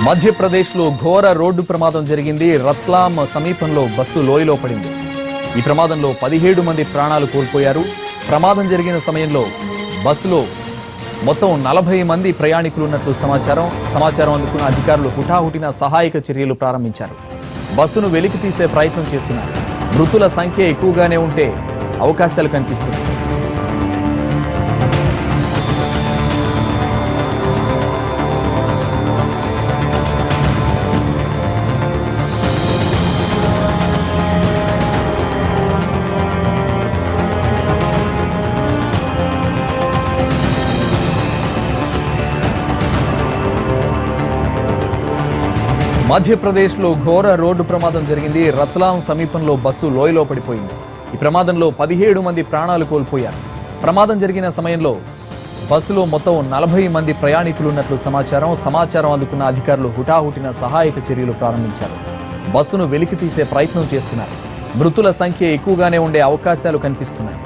మధ్యప్రదేశ్లో ఘోర రోడ్డు ప్రమాదం జరిగింది. రత్లాం సమీపంలో బస్సు లోయలో పడింది. ఈ ప్రమాదంలో 17 మంది ప్రాణాలు కోల్పోయారు. ప్రమాదం జరిగిన సమయంలో బస్సులో మొత్తం 40 మంది ప్రయాణికులు ఉన్నట్లు సమాచారం అందుకున్న అధికారులు హుటాహుటిన సహాయక చర్యలు ప్రారంభించారు. బస్సును వెలికి తీసే ప్రయత్నం చేస్తున్నారు. మృతుల సంఖ్య ఎక్కువగానే ఉంటే అవకాశాలు కనిపిస్తున్నాయి. మధ్యప్రదేశ్లో ఘోర రోడ్డు ప్రమాదం జరిగింది. రత్లాం సమీపంలో బస్సు లోయలో పడిపోయింది. ఈ ప్రమాదంలో 17 మంది ప్రాణాలు కోల్పోయారు. ప్రమాదం జరిగిన సమయంలో బస్సులో మొత్తం 40 మంది ప్రయాణికులు ఉన్నట్లు సమాచారం అందుకున్న అధికారులు హుటాహుటిన సహాయక చర్యలు ప్రారంభించారు. బస్సును వెలికి తీసే ప్రయత్నం చేస్తున్నారు. మృతుల సంఖ్య ఎక్కువగానే ఉండే అవకాశాలు కనిపిస్తున్నాయి.